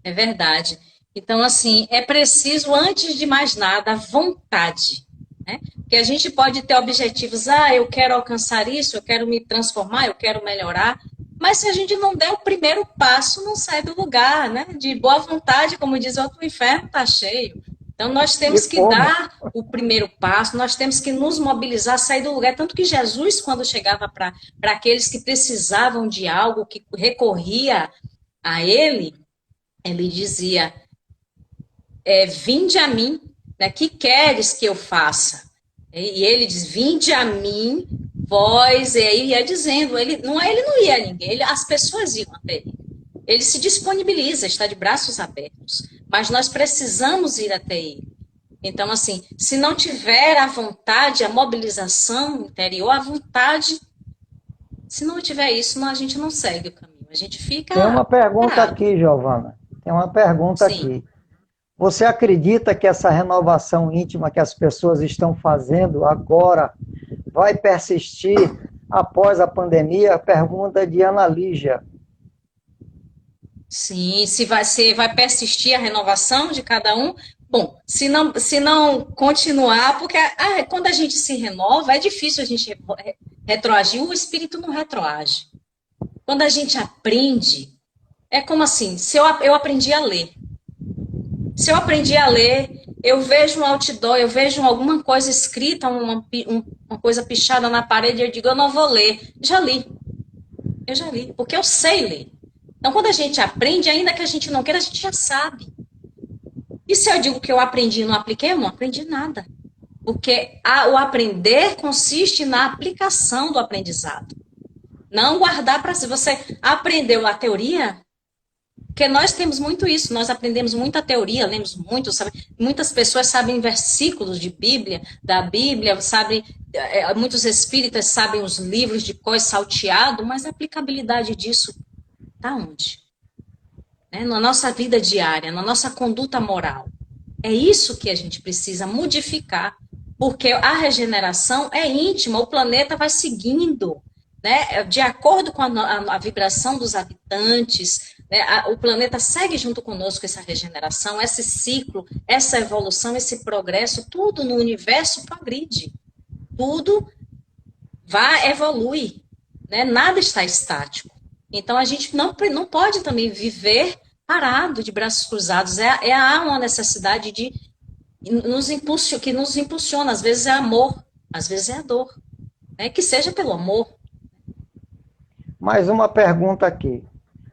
B: É verdade. Então, assim, é preciso, antes de mais nada, vontade, né? Porque a gente pode ter objetivos, eu quero alcançar isso, eu quero me transformar, eu quero melhorar, mas se a gente não der o primeiro passo, não sai do lugar, né? De boa vontade, como diz o outro, inferno está cheio. Então, nós temos que dar o primeiro passo, nós temos que nos mobilizar, sair do lugar. Tanto que Jesus, quando chegava para aqueles que precisavam de algo, que recorria a ele dizia, vinde a mim, né? Que queres que eu faça? E ele diz, vinde a mim, voz, e aí ia dizendo, ele não ia a ninguém, as pessoas iam até ele. Ele se disponibiliza, está de braços abertos, mas nós precisamos ir até ele. Então, assim, se não tiver a vontade, a mobilização interior, a vontade, se não tiver isso, a gente não segue o caminho, a gente fica
A: Tem uma pergunta
B: parado.
A: aqui, Giovana. Tem uma pergunta
B: Sim.
A: aqui. Você acredita que essa renovação íntima que as pessoas estão fazendo agora vai persistir após a pandemia? Pergunta de Ana Lígia.
B: Sim, se vai persistir a renovação de cada um. Bom, se não continuar, porque quando a gente se renova, é difícil a gente retroagir, o espírito não retroage. Quando a gente aprende, é como assim, se eu aprendi a ler. Se eu aprendi a ler, eu vejo um outdoor, eu vejo alguma coisa escrita, uma coisa pichada na parede, eu digo, eu não vou ler. Eu já li, porque eu sei ler. Então, quando a gente aprende, ainda que a gente não queira, a gente já sabe. E se eu digo que eu aprendi e não apliquei, eu não aprendi nada. Porque o aprender consiste na aplicação do aprendizado. Não guardar para si. Você aprendeu a teoria? Porque nós temos muito isso, nós aprendemos muita teoria, lemos muito, sabe? Muitas pessoas sabem versículos da Bíblia, sabe? Muitos espíritas sabem os livros de cor salteado, mas a aplicabilidade disso está onde? Na nossa vida diária, na nossa conduta moral. É isso que a gente precisa modificar, porque a regeneração é íntima, o planeta vai seguindo, né? De acordo com a vibração dos habitantes, né? O planeta segue junto conosco essa regeneração, esse ciclo, essa evolução, esse progresso, tudo no universo progride, tudo evolui, né? Nada está estático. Então, a gente não pode também viver parado, de braços cruzados. Há uma necessidade que nos impulsiona. Às vezes é amor, às vezes é a dor. Né? Que seja pelo amor.
A: Mais uma pergunta aqui.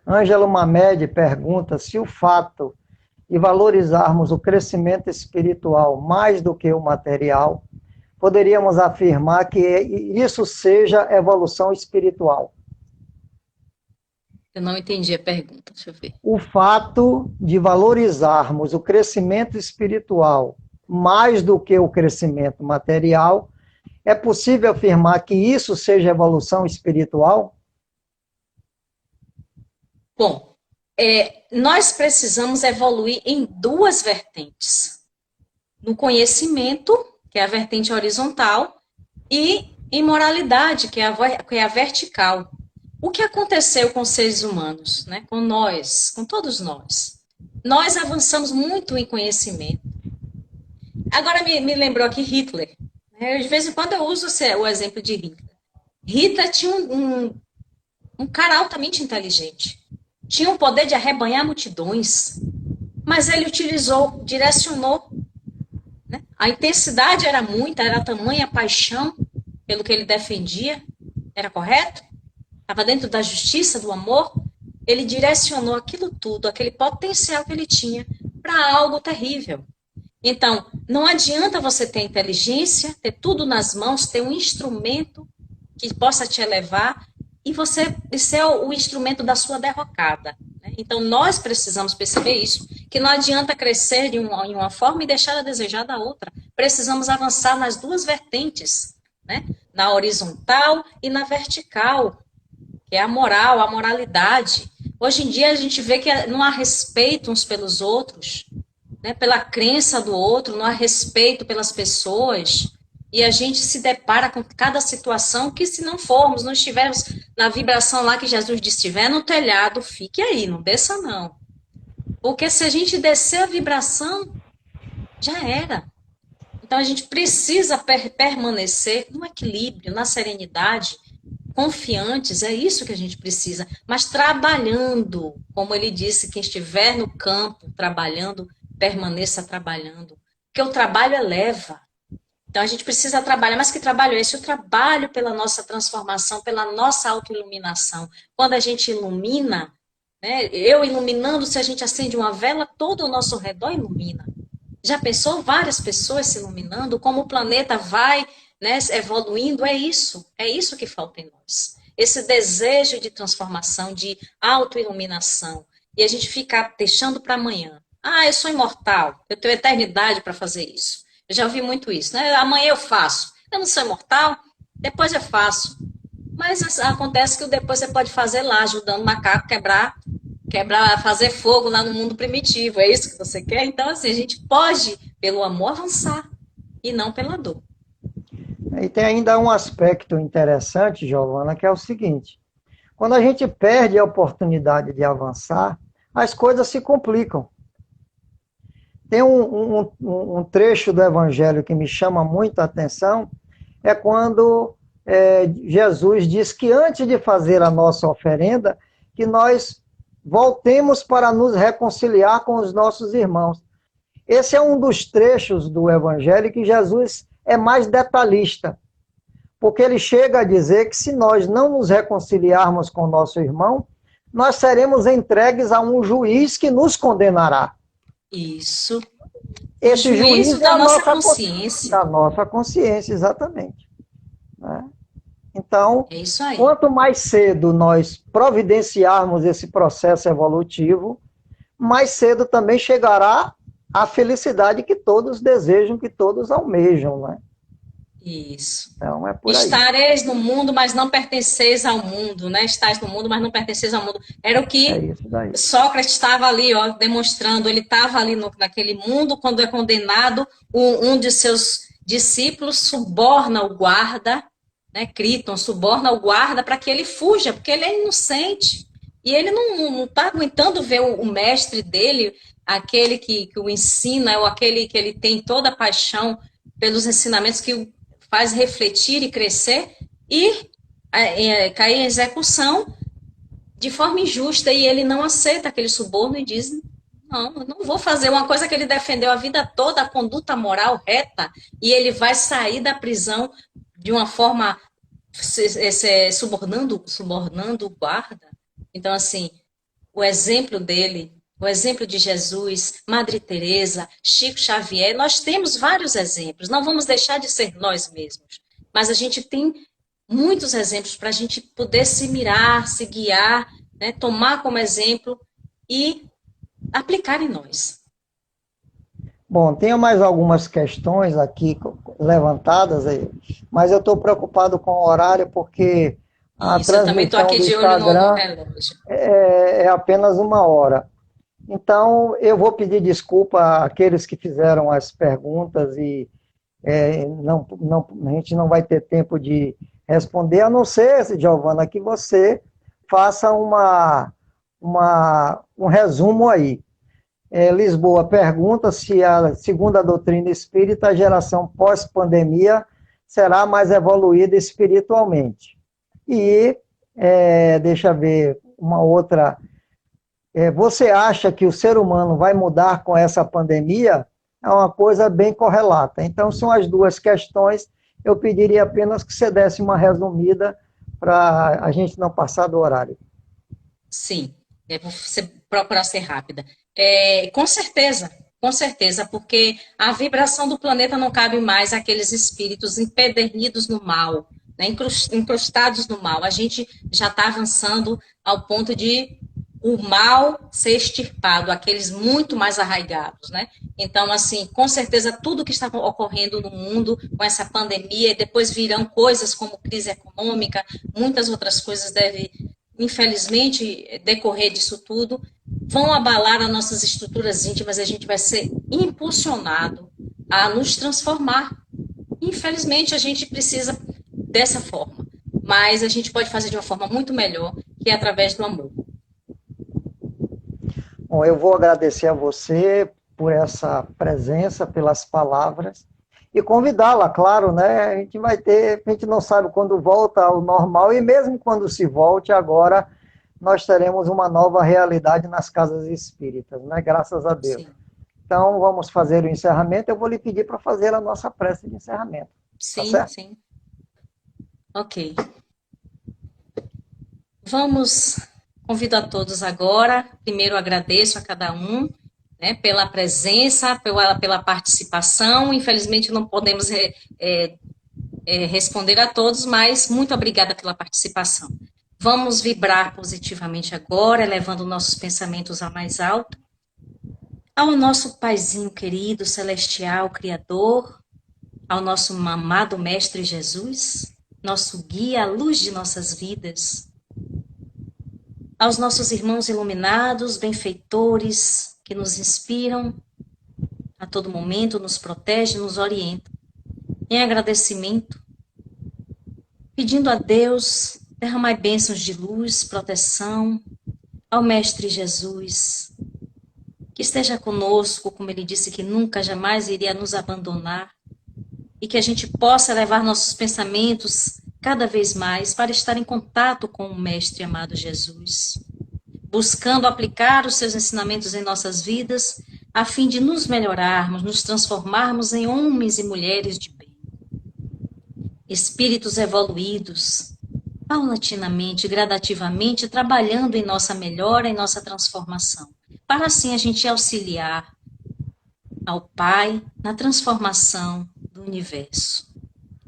A: Ângelo Mamed pergunta se o fato de valorizarmos o crescimento espiritual mais do que o material, poderíamos afirmar que isso seja evolução espiritual.
B: Eu não entendi a pergunta, deixa eu ver.
A: O fato de valorizarmos o crescimento espiritual mais do que o crescimento material, é possível afirmar que isso seja evolução espiritual?
B: Bom, nós precisamos evoluir em duas vertentes. No conhecimento, que é a vertente horizontal, e em moralidade, que é a vertical. O que aconteceu com os seres humanos, né? Com nós, com todos nós? Nós avançamos muito em conhecimento. Agora me lembrou aqui Hitler. De vez em quando eu uso o exemplo de Hitler. Hitler tinha um cara altamente inteligente. Tinha o poder de arrebanhar multidões. Mas ele direcionou. Né? A intensidade era muita, era tamanha paixão pelo que ele defendia. Era correto? Estava dentro da justiça, do amor, ele direcionou aquilo tudo, aquele potencial que ele tinha, para algo terrível. Então, não adianta você ter inteligência, ter tudo nas mãos, ter um instrumento que possa te elevar e você ser o instrumento da sua derrocada. Né? Então, nós precisamos perceber isso, que não adianta crescer em uma forma e deixar a desejar da outra. Precisamos avançar nas duas vertentes, né? Na horizontal e na vertical, que é a moral, a moralidade. Hoje em dia a gente vê que não há respeito uns pelos outros, né? Pela crença do outro, não há respeito pelas pessoas, e a gente se depara com cada situação que se não estivermos na vibração lá que Jesus disse, estiver no telhado, fique aí, não desça não. Porque se a gente descer a vibração, já era. Então a gente precisa permanecer no equilíbrio, na serenidade, confiantes, é isso que a gente precisa, mas trabalhando, como ele disse, quem estiver no campo trabalhando, permaneça trabalhando, porque o trabalho eleva. Então a gente precisa trabalhar, mas que trabalho é esse? O trabalho pela nossa transformação, pela nossa autoiluminação. Quando a gente ilumina, né, eu iluminando, se a gente acende uma vela, todo o nosso redor ilumina. Já pensou várias pessoas se iluminando, como o planeta vai né, evoluindo, é isso que falta em nós. Esse desejo de transformação, de autoiluminação, e a gente ficar deixando para amanhã. Ah, eu sou imortal, eu tenho eternidade para fazer isso. Eu já ouvi muito isso, né? Amanhã eu faço. Eu não sou imortal, depois eu faço. Mas acontece que depois você pode fazer lá, ajudando o macaco quebrar, fazer fogo lá no mundo primitivo. É isso que você quer? Então, assim, a gente pode, pelo amor, avançar e não pela dor.
A: E tem ainda um aspecto interessante, Giovana, que é o seguinte: quando a gente perde a oportunidade de avançar, as coisas se complicam. Tem um trecho do Evangelho que me chama muito a atenção, é quando Jesus diz que antes de fazer a nossa oferenda, que nós voltemos para nos reconciliar com os nossos irmãos. Esse é um dos trechos do Evangelho que Jesus é mais detalhista, porque ele chega a dizer que se nós não nos reconciliarmos com o nosso irmão, nós seremos entregues a um juiz que nos condenará.
B: Isso.
A: Esse juízo
B: da nossa consciência.
A: Da nossa consciência, exatamente. Né? Então,
B: é isso aí.
A: Quanto mais cedo nós providenciarmos esse processo evolutivo, mais cedo também chegará a felicidade que todos desejam, que todos almejam, né?
B: Isso.
A: Então, é por aí.
B: Estareis no mundo, mas não pertenceis ao mundo, né? Estais no mundo, mas não pertenceis ao mundo. Era o que Sócrates estava ali, ó, demonstrando. Ele estava ali naquele mundo, quando é condenado, um de seus discípulos suborna o guarda, né? Críton suborna o guarda para que ele fuja, porque ele é inocente. E ele não está aguentando ver o mestre dele, aquele que o ensina, ou aquele que ele tem toda a paixão pelos ensinamentos que o faz refletir e crescer, e cair em execução de forma injusta, e ele não aceita aquele suborno e diz, não, eu não vou fazer uma coisa que ele defendeu a vida toda, a conduta moral reta, e ele vai sair da prisão de uma forma subornando o guarda. Então, assim, o exemplo dele, o exemplo de Jesus, Madre Teresa, Chico Xavier, nós temos vários exemplos, não vamos deixar de ser nós mesmos, mas a gente tem muitos exemplos para a gente poder se mirar, se guiar, né, tomar como exemplo e aplicar em nós.
A: Bom, tenho mais algumas questões aqui levantadas, aí, mas eu estou preocupado com o horário porque a transmissão do Instagram é apenas 1 hora. Então, eu vou pedir desculpa àqueles que fizeram as perguntas e a gente não vai ter tempo de responder, a não ser, Giovana, que você faça um resumo aí. Lisboa pergunta se, segundo a doutrina espírita, a geração pós-pandemia será mais evoluída espiritualmente. E, deixa eu ver, uma outra... você acha que o ser humano vai mudar com essa pandemia? É uma coisa bem correlata. Então, são as duas questões. Eu pediria apenas que você desse uma resumida para a gente não passar do horário.
B: Sim, vou procurar ser rápida. Com certeza, porque a vibração do planeta não cabe mais àqueles espíritos empedernidos no mal, né, incrustados no mal. A gente já está avançando ao ponto de o mal ser extirpado, aqueles muito mais arraigados, né? Então, assim, com certeza, tudo que está ocorrendo no mundo com essa pandemia, e depois virão coisas como crise econômica, muitas outras coisas devem, infelizmente, decorrer disso tudo, vão abalar as nossas estruturas íntimas e a gente vai ser impulsionado a nos transformar. Infelizmente, a gente precisa dessa forma, mas a gente pode fazer de uma forma muito melhor, que é através do amor.
A: Bom, eu vou agradecer a você por essa presença, pelas palavras, e convidá-la, claro, né? A gente não sabe quando volta ao normal, e mesmo quando se volte, agora nós teremos uma nova realidade nas casas espíritas, né? Graças a Deus. Sim. Então, vamos fazer o encerramento. Eu vou lhe pedir para fazer a nossa prece de encerramento.
B: Sim,
A: tá certo?
B: Sim. Ok. Convido a todos agora. Primeiro, agradeço a cada um, né, pela presença, pela participação. Infelizmente, não podemos responder a todos, mas muito obrigada pela participação. Vamos vibrar positivamente agora, elevando nossos pensamentos ao mais alto, ao nosso Paizinho querido, celestial, Criador, ao nosso amado Mestre Jesus, nosso guia, a luz de nossas vidas, aos nossos irmãos iluminados, benfeitores, que nos inspiram a todo momento, nos protegem, nos orientam. Em agradecimento, pedindo a Deus, derramai bênçãos de luz, proteção, ao Mestre Jesus, que esteja conosco, como ele disse que nunca, jamais iria nos abandonar, e que a gente possa levar nossos pensamentos cada vez mais para estar em contato com o Mestre amado Jesus, buscando aplicar os seus ensinamentos em nossas vidas, a fim de nos melhorarmos, nos transformarmos em homens e mulheres de bem. Espíritos evoluídos, paulatinamente, gradativamente, trabalhando em nossa melhora, em nossa transformação, para assim a gente auxiliar ao Pai na transformação do universo.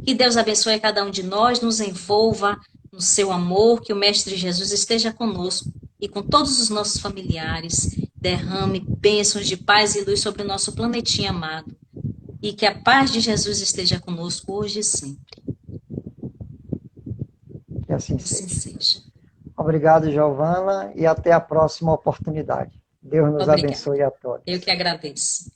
B: Que Deus abençoe a cada um de nós, nos envolva no seu amor, que o Mestre Jesus esteja conosco e com todos os nossos familiares, derrame bênçãos de paz e luz sobre o nosso planetinha amado, e que a paz de Jesus esteja conosco hoje e sempre.
A: Que assim
B: Assim
A: seja.
B: seja.
A: Obrigado, Giovana, e até a próxima oportunidade. Deus nos
B: Obrigada.
A: abençoe a todos.
B: Eu que agradeço.